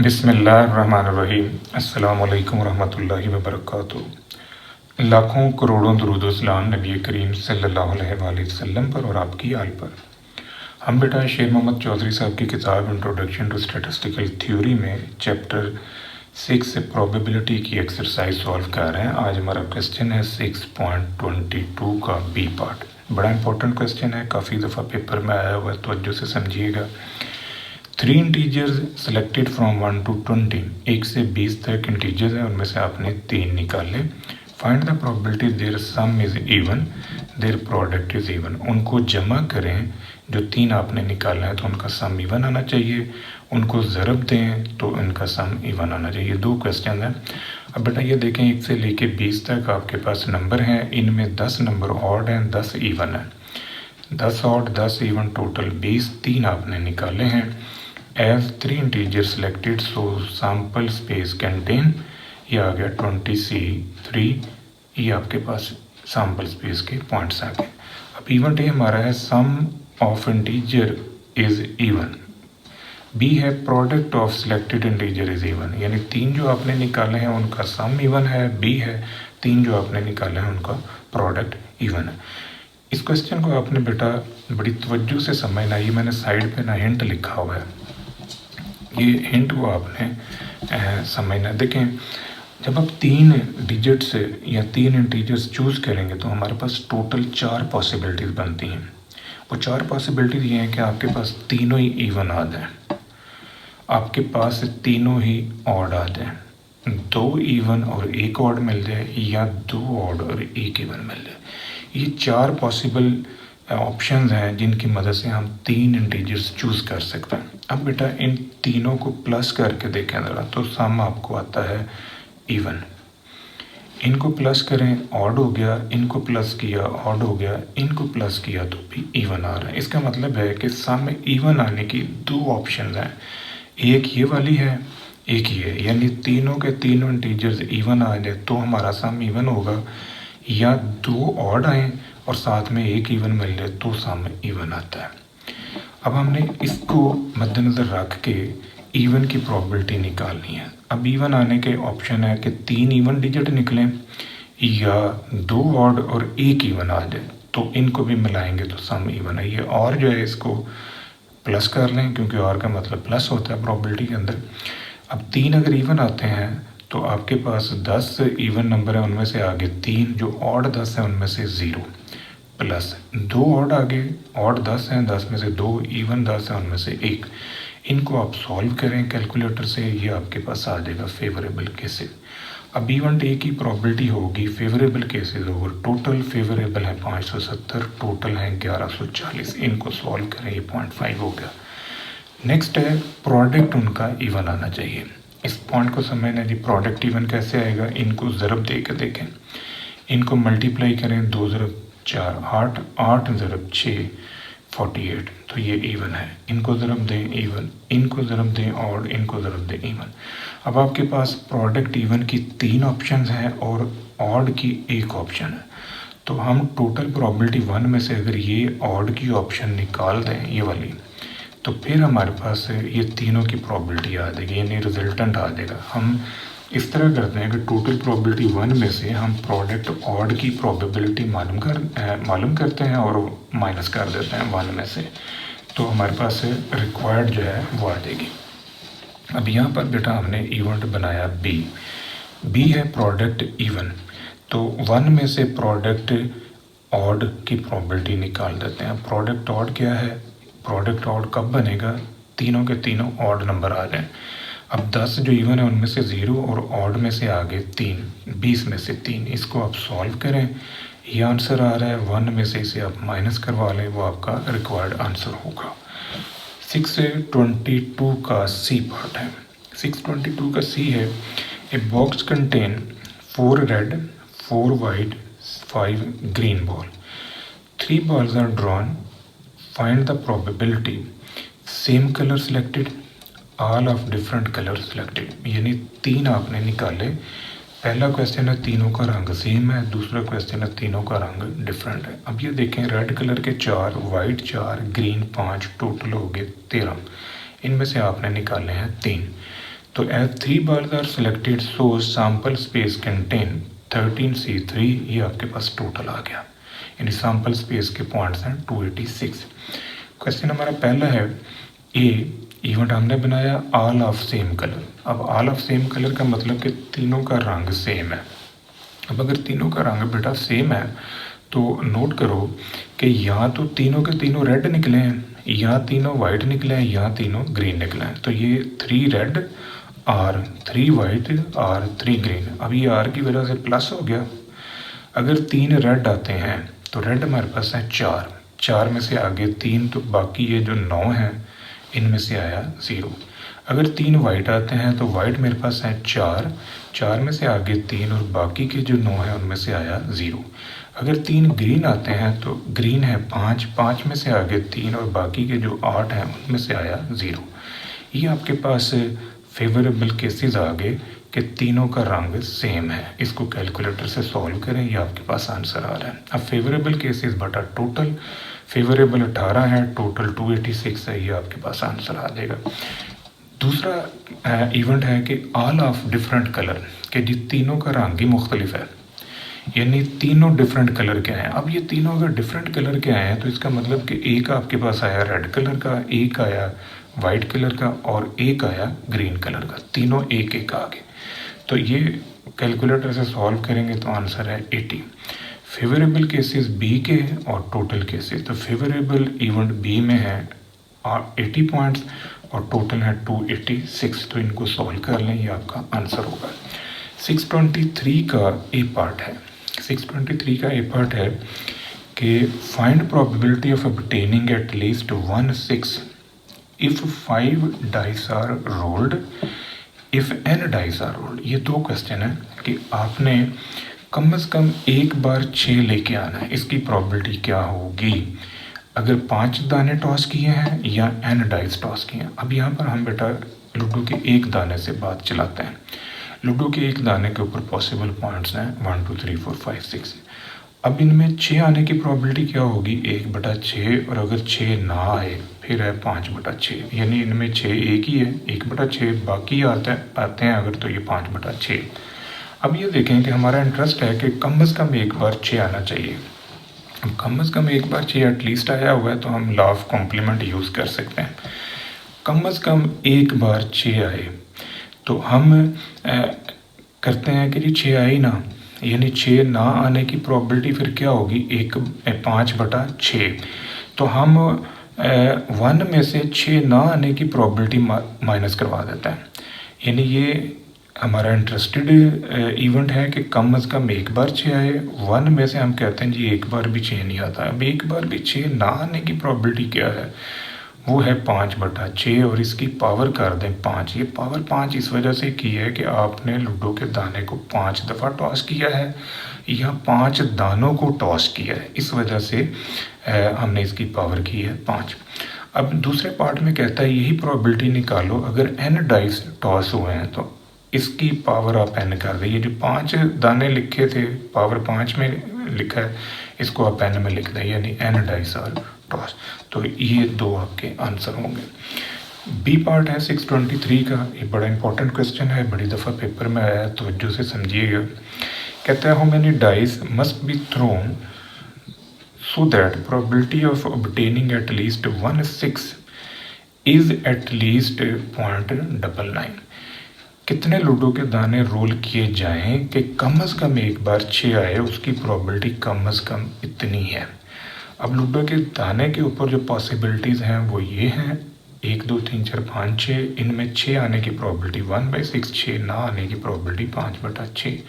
बिस्मिल्लाहिर्रहमानिर्रहीम। अस्सलामु अलैकुम रहमतुल्लाहि व बरकातुहू। लाखों करोड़ों दुरूद सलाम नबी करीम सल्लल्लाहु अलैहि वसल्लम पर और आपकी आल पर। हम बेटा शेर मोहम्मद चौधरी साहब की किताब इंट्रोडक्शन टू स्टैटिस्टिकल थ्योरी में चैप्टर 6 प्रोबेबिलिटी की एक्सरसाइज सॉल्व कर रहे हैं। आज हमारा क्वेश्चन है 6.22 का बी पार्ट। बड़ा इंपॉर्टेंट क्वेश्चन है, काफ़ी दफ़ा पेपर में आया हुआ है, तवज्जो से समझिएगा। 3 इंटीजर्स सेलेक्टेड फ्रॉम 1 to 20, 1 से 20 तक इंटीजर्स हैं, उनमें से आपने 3 निकाले। Find the probability their sum is even, their product is even. उनको जमा करें, जो 3 आपने निकाला है तो उनका सम इवन आना चाहिए, उनको ज़रब दें तो उनका सम इवन आना चाहिए। 2 क्वेश्चन हैं। अब बेटा ये देखें, 1 से लेके 20 तक आपके पास नंबर हैं, इनमें 10 नंबर ऑड हैं, 10 इवन हैं। 10 ऑड 10 इवन टोटल 20, 3 आपने निकाले हैं। As 3 integer selected so sample space contain, ये आ गया 20C3, ये आपके पास सैम्पल स्पेस के पॉइंट्स आ गए। अब इवन ए हमारा है sum of integer is even, B है product of selected integer is even, यानी 3 जो आपने निकाले हैं उनका सम इवन है, बी है 3 जो आपने निकाले हैं उनका प्रोडक्ट इवन है। इस क्वेश्चन को आपने बेटा बड़ी तवज्जो से समझना। ये मैंने साइड पे ना हिंट लिखा हुआ है, ये हिंट को आपने समझना। देखें, जब आप 3 डिजिट्स या 3 इंटीजर्स चूज़ करेंगे तो हमारे पास टोटल 4 पॉसिबिलिटीज़ बनती हैं। वो 4 पॉसिबिलिटीज़ ये हैं कि आपके पास तीनों ही इवन आ जाए, आपके पास तीनों ही ऑड आ जाए, 2 इवन और 1 ऑड मिल जाए, या 2 ऑड और 1 इवन मिल जाए। ये 4 पॉसिबल ऑप्शंस हैं जिनकी मदद से हम 3 इंटीजर्स चूज़ कर सकते हैं। अब बेटा इन तीनों को प्लस करके देखें ज़रा, तो सम आपको आता है इवन। इनको प्लस करें, ऑड हो गया, इनको प्लस किया, ऑड हो गया, इनको प्लस किया तो भी इवन आ रहा है। इसका मतलब है कि सम में इवन आने की 2 ऑप्शंस हैं, एक ये वाली है, एक ये, यानी तीनों के तीनों इंटीजर्स इवन आ जाए तो हमारा सम इवन होगा, या 2 ऑड आए और साथ में 1 इवन मिल जाए तो सम इवन आता है। अब हमने इसको मद्देनज़र रख के इवन की प्रोबेबिलिटी निकालनी है। अब इवन आने के ऑप्शन है कि 3 इवन डिजिट निकलें, या 2 ऑड और 1 इवन आ जाए, तो इनको भी मिलाएंगे तो सम इवन है। ये और जो है इसको प्लस कर लें, क्योंकि और का मतलब प्लस होता है प्रोबेबिलिटी के अंदर। अब 3 अगर इवन आते हैं तो आपके पास 10 इवन नंबर है, उनमें से आगे 3, जो ऑड 10 है उनमें से 0, प्लस 2 ऑड आगे, ऑड 10 हैं, 10 में से 2, इवन 10 है उनमें से 1। इनको आप सॉल्व करें कैलकुलेटर से, ये आपके पास आ जाएगा फेवरेबल केसेस। अब इवन ए की प्रोबेबिलिटी होगी favourable cases over total. Favourable है 570, टोटल है 1140। इनको सॉल्व करें, ये 0.5 हो गया। नेक्स्ट है प्रोडक्ट उनका इवन आना चाहिए। इस पॉइंट को समझना जी, प्रोडक्ट इवन कैसे आएगा। इनको ज़रब दे के देखें, इनको मल्टीप्लाई करें, 2 ज़रब 4 8, 8 ज़रब 6 48, तो ये इवन है। इनको ज़रब दें इवन, इनको ज़रब दें ऑड, इनको ज़रब दें इवन। अब आपके पास प्रोडक्ट इवन की 3 ऑप्शंस हैं और ऑड की 1 ऑप्शन है, तो हम टोटल प्रोबेबिलिटी 1 में से अगर ये ऑड की ऑप्शन निकाल दें, ये वाली, तो फिर हमारे पास ये तीनों की प्रोबेबिलिटी आ जाएगी, यानी रिजल्टेंट आ जाएगा। हम इस तरह करते हैं कि टोटल प्रोबेबिलिटी 1 में से हम प्रोडक्ट ऑड की प्रोबेबिलिटी मालूम करते हैं और माइनस कर देते हैं 1 में से, तो हमारे पास रिक्वायर्ड जो है वो आ जाएगी। अब यहाँ पर बेटा हमने इवेंट बनाया बी है प्रोडक्ट इवन, तो 1 में से प्रोडक्ट ऑड की प्रोबेबिलिटी निकाल देते हैं। प्रोडक्ट ऑड क्या है, प्रोडक्ट ऑड कब बनेगा, तीनों के तीनों ऑड नंबर आ जाएं। अब 10 जो इवन है उनमें से 0 और ऑड में से आगे 3, 20 में से 3। इसको आप सॉल्व करें, ये आंसर आ रहा है। 1 में से इसे आप माइनस करवा लें, वो आपका रिक्वायर्ड आंसर होगा। 622 का सी पार्ट है। 622 का सी है, a box contain 4 red 4 white 5 green ball, 3 balls are drawn, find the probability same color selected, all of different color selected। यानी 3 आपने निकाले। पहला क्वेश्चन है तीनों का रंग सेम है, दूसरा क्वेश्चन है तीनों का रंग डिफरेंट है। अब ये देखें, रेड कलर के 4, वाइट 4, ग्रीन 5, टोटल हो गए 13। इनमें से आपने निकाले हैं 3। तो as 3 balls are selected so sample space contain 13C3, ये आपके पास टोटल आ गया, यानी सैम्पल स्पेस के पॉइंट्स हैं 286। क्वेश्चन हमारा पहला है ए, इवेंट हमने बनाया ऑल ऑफ सेम कलर। अब ऑल ऑफ सेम कलर का मतलब कि तीनों का रंग सेम है। अब अगर तीनों का रंग बेटा सेम है तो नोट करो कि या तो तीनों के तीनों रेड निकले हैं, या तीनों वाइट निकले हैं, या तीनों ग्रीन निकले हैं। तो ये 3 रेड और 3 वाइट और 3 ग्रीन, अब ये आर की वजह से प्लस हो गया। अगर 3 रेड आते हैं तो रेड हमारे पास है 4, 4 में से आगे 3, तो बाकी ये जो 9 हैं इनमें से आया 0। अगर 3 वाइट आते हैं तो वाइट मेरे पास है 4, 4 में से आगे 3 और बाकी के जो 9 हैं उनमें से आया 0। अगर 3 ग्रीन आते हैं तो ग्रीन है 5, 5 में से आगे 3 और बाकी के जो 8 हैं उनमें से आया 0। ये आपके पास फेवरेबल केसेस आ गए कि तीनों का रंग सेम है। इसको कैलकुलेटर से सॉल्व करें, ये आपके पास आंसर आ रहा है। अब फेवरेबल केसेस बटा टोटल, फेवरेबल 18 है, टोटल 286 है, ये आपके पास आंसर आ जाएगा। दूसरा इवेंट है कि ऑल ऑफ डिफरेंट कलर, कि जी तीनों का रंग ही मुख्तलिफ है, यानी तीनों डिफरेंट कलर के हैं। अब ये तीनों अगर डिफरेंट कलर के आए हैं तो इसका मतलब कि एक आपके पास आया रेड कलर का, एक आया वाइट कलर का और एक आया ग्रीन कलर का, तीनों एक एक आ गए। तो ये कैलकुलेटर से सॉल्व करेंगे तो आंसर है 80। फेवरेबल केसेस बी के और टोटल केसेस, तो फेवरेबल इवेंट बी में है 80 पॉइंट्स और टोटल है 286, तो इनको सॉल्व कर लें, ये आपका आंसर होगा। 623 का ए पार्ट है, 623 का ए पार्ट है कि find probability of obtaining at least 1 6 if 5 dice are rolled, if n dice are rolled. ये 2 क्वेश्चन है कि आपने कम से कम एक बार 6 लेके आना है, इसकी प्रोबेबिलिटी क्या होगी अगर 5 दाने टॉस किए हैं या n डाइस टॉस किए हैं। अब यहाँ पर हम बेटा लूडो के एक दाने से बात चलाते हैं। लूडो के एक दाने के ऊपर पॉसिबल पॉइंट्स हैं 1 2 3 4 5 6। अब इनमें 6 आने की प्रोबेबिलिटी क्या होगी, 1/6, और अगर 6 ना आए फिर है 5/6, यानी इनमें 6 एक ही है, 1/6, बाकी आते हैं अगर तो ये 5/6। अब ये देखें कि हमारा इंटरेस्ट है कि कम से कम एक बार 6 आना चाहिए। अब कम से कम एक बार 6 एटलीस्ट आया हुआ है तो हम लॉ ऑफ कॉम्प्लीमेंट यूज़ कर सकते हैं। कम से कम एक बार 6 आए तो हम करते हैं कि जी 6 आए ही ना, यानी 6 ना आने की प्रोबेबिलिटी फिर क्या होगी, 5/6। तो हम 1 में से 6 ना आने की प्रोबेबिलिटी माइनस करवा देता है, यानी ये हमारा इंटरेस्टेड इवेंट है कि कम से कम एक बार 6 आए। 1 में से हम कहते हैं जी एक बार भी 6 नहीं आता। अब एक बार भी 6 ना आने की प्रोबेबिलिटी क्या है, वो है 5/6, और इसकी पावर कर दें 5। ये पावर 5 इस वजह से की है कि आपने लूडो के दाने को 5 दफ़ा टॉस किया है या 5 दानों को टॉस किया है, इस वजह से हमने इसकी पावर की है 5। अब दूसरे पार्ट में कहता है यही प्रोबेबिलिटी निकालो अगर n डाइस टॉस हुए हैं तो इसकी पावर आप n कर दें। ये जो 5 दाने लिखे थे पावर 5 में लिखा है, इसको आप n में लिख दें, यानी n डाइस आर टॉस। तो ये 2 आपके आंसर होंगे। बी पार्ट है 623 का, ये बड़ा इंपॉर्टेंट क्वेश्चन है, बड़ी दफ़ा पेपर में आया है, तवज्जो से समझिएगा। कहता है how many dice must be thrown so that probability of obtaining at least 1 6 is at least 0.99। कितने लूडो के दाने रोल किए जाएं कि कम से कम एक बार 6 आए, उसकी प्रोबेबिलिटी कम से कम इतनी है। अब लूडो के दाने के ऊपर जो पॉसिबिलिटीज़ हैं वो ये हैं 1 2 3 4 5 6, इनमें 6 आने की प्रोबेबिलिटी 1/6, 6 ना आने की प्रोबेबिलिटी 5/6।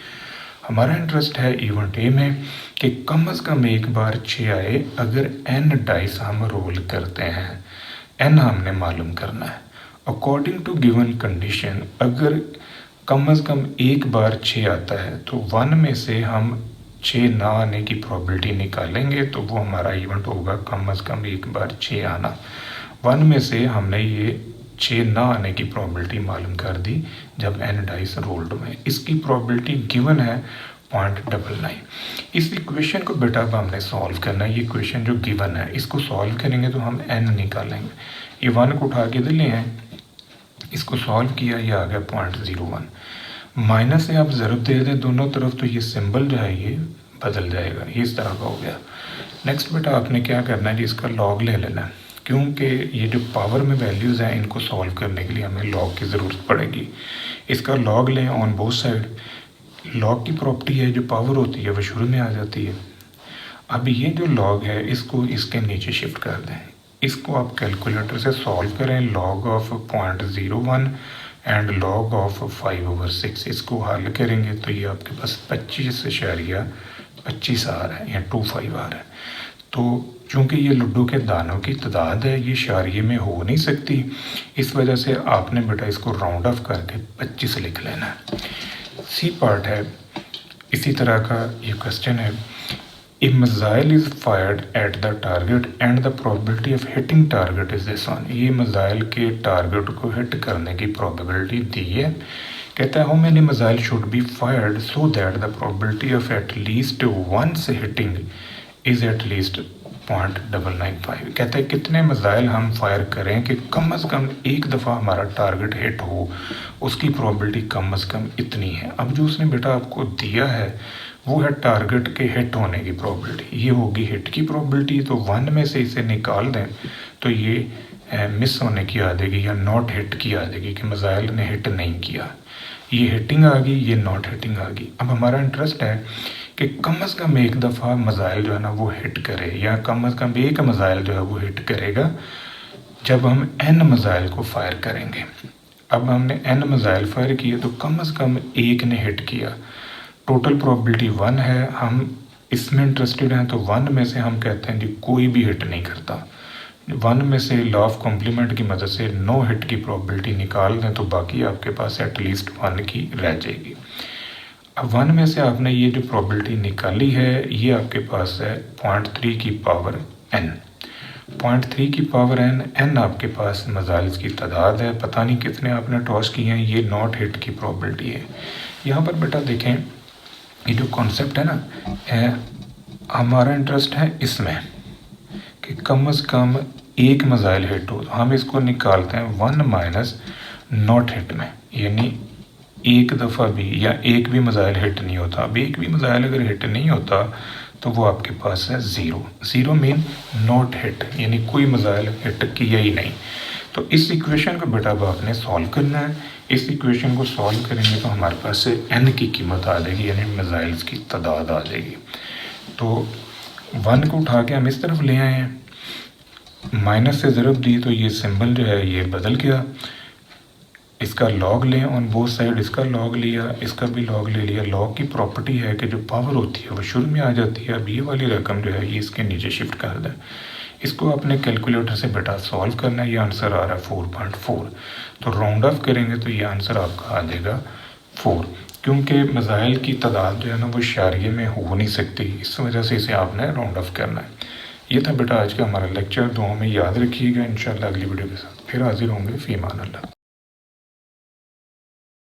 हमारा इंटरेस्ट है इवेंट ए में कि कम से कम एक बार 6 आए अगर n डाइस हम रोल करते हैं, n हमने मालूम करना है। अकॉर्डिंग टू गिवन कंडीशन अगर कम से कम एक बार 6 आता है तो 1 में से हम 6 ना आने की प्रोबेबिलिटी निकालेंगे तो वो हमारा इवेंट होगा कम से कम एक बार 6 आना। 1 में से हमने ये 6 ना आने की प्रोबेबिलिटी मालूम कर दी जब n डाइस रोल्ड हुए। इसकी प्रोबेबिलिटी गिवन है 0.99। इस इक्वेशन को बेटा अब हमने सॉल्व करना है। ये इक्वेशन जो गिवन है इसको सॉल्व करेंगे तो हम n निकालेंगे। ये 1 को उठा के इधर ले आए, इसको सॉल्व किया, ये आ गया 0.01। माइनस से आप ज़रूरत दे दें दोनों तरफ तो ये सिंबल जो है ये बदल जाएगा, ये इस तरह का हो गया। नेक्स्ट बेटा आपने क्या करना है जी, इसका लॉग ले लेना है, क्योंकि ये जो पावर में वैल्यूज़ हैं इनको सॉल्व करने के लिए हमें लॉग की ज़रूरत पड़ेगी। इसका लॉग लें ऑन बोथ साइड। लॉग की प्रॉपर्टी है जो पावर होती है वो शुरू में आ जाती है। अब ये जो लॉग है इसको इसके नीचे शिफ्ट कर दें। इसको आप कैलकुलेटर से सॉल्व करें, log of 0.01 and log of 5/6। इसको हल करेंगे तो ये आपके पास 25.25 आ रहा है या 25 आ रहा है। तो चूँकि ये लड्डू के दानों की तादाद है, ये शारिये में हो नहीं सकती, इस वजह से आपने बेटा इसको राउंड ऑफ करके 25 लिख लेना है। सी पार्ट है इसी तरह का ये क्वेश्चन है। A missile is fired at the target and the probability of hitting target is this one। ये मिसाइल के टारगेट को हिट करने की प्रोबेबिलिटी दी है। कहता है how many missile should be fired so that the probability of at least once hitting is at least 0.995। कहता है कितने मिसाइल हम फायर करें कि कम से कम एक दफ़ा हमारा टारगेट हिट हो, उसकी प्रोबेबिलिटी कम से कम इतनी है। अब जो उसने बेटा आपको दिया है वो है टारगेट के हिट होने की प्रोबेबिलिटी, ये होगी हिट की प्रोबेबिलिटी। तो 1 में से इसे निकाल दें तो ये मिस होने की आ जाएगी या नॉट हिट की आ जाएगी कि मिसाइल ने हिट नहीं किया। ये हिटिंग आ गई, ये नॉट हिटिंग आ गई। अब हमारा इंटरेस्ट है कि कम से कम एक दफ़ा मिसाइल जो है ना वो हिट करे, या कम से कम एक मिसाइल जो है वो हिट करेगा जब हम n मिसाइल को फायर करेंगे। अब हमने n मिसाइल फायर किए तो कम से कम एक ने हिट किया। टोटल प्रोबेबिलिटी 1 है, हम इसमें इंटरेस्टेड हैं तो 1 में से हम कहते हैं जी कोई भी हिट नहीं करता। 1 में से लॉ ऑफ कॉम्प्लीमेंट की मदद से नो हिट की प्रोबेबिलिटी निकाल दें तो बाकी आपके पास एटलीस्ट 1 की रह जाएगी। अब 1 में से आपने ये जो प्रोबेबिलिटी निकाली है ये आपके पास है 0.3 की पावर n। 0.3 की पावर n आपके पास मिसाइल्स की तादाद है, पता नहीं कितने आपने टॉस किए हैं, ये नॉट हिट की प्रोबेबिलिटी है। यहाँ पर बेटा देखें ये जो कॉन्सेप्ट है ना, हमारा इंटरेस्ट है इसमें कि कम से कम एक मिसाइल हिट हो, तो हम इसको निकालते हैं 1 माइनस नॉट हिट में, यानी एक दफ़ा भी या एक भी मिसाइल हिट नहीं होता। अब एक भी मिसाइल अगर हिट नहीं होता तो वो आपके पास है 0। 0 मीन नॉट हिट, यानी कोई मिसाइल हिट किया ही नहीं। तो इस इक्वेशन को बेटा अब आपने सॉल्व करना है। इस इक्वेशन को सॉल्व करेंगे तो हमारे पास से n की कीमत आ जाएगी, यानी मिसाइल्स की तादाद आ जाएगी। तो 1 को उठा के हम इस तरफ ले आए हैं, माइनस से ज़रब दी तो ये सिंबल जो है ये बदल गया। इसका लॉग लें ऑन बोथ साइड, इसका लॉग लिया, इसका भी लॉग ले लिया। लॉग की प्रॉपर्टी है कि जो पावर होती है वो शुरू में आ जाती है। अब ये वाली रकम जो है ये इसके नीचे शिफ्ट कर दें। इसको अपने कैलकुलेटर से बेटा सॉल्व करना है। ये आंसर आ रहा है 4.4। तो राउंड ऑफ करेंगे तो ये आंसर आपका आ जाएगा 4, क्योंकि मिसाइल की तादाद जो है ना वो शारिये में हो नहीं सकती, इस वजह से इसे आपने राउंड ऑफ करना है। ये था बेटा आज का हमारा लेक्चर। दुआ में याद रखिएगा। इंशाल्लाह अगली वीडियो के साथ फिर हाजिर होंगे। फ़ी अमान अल्लाह।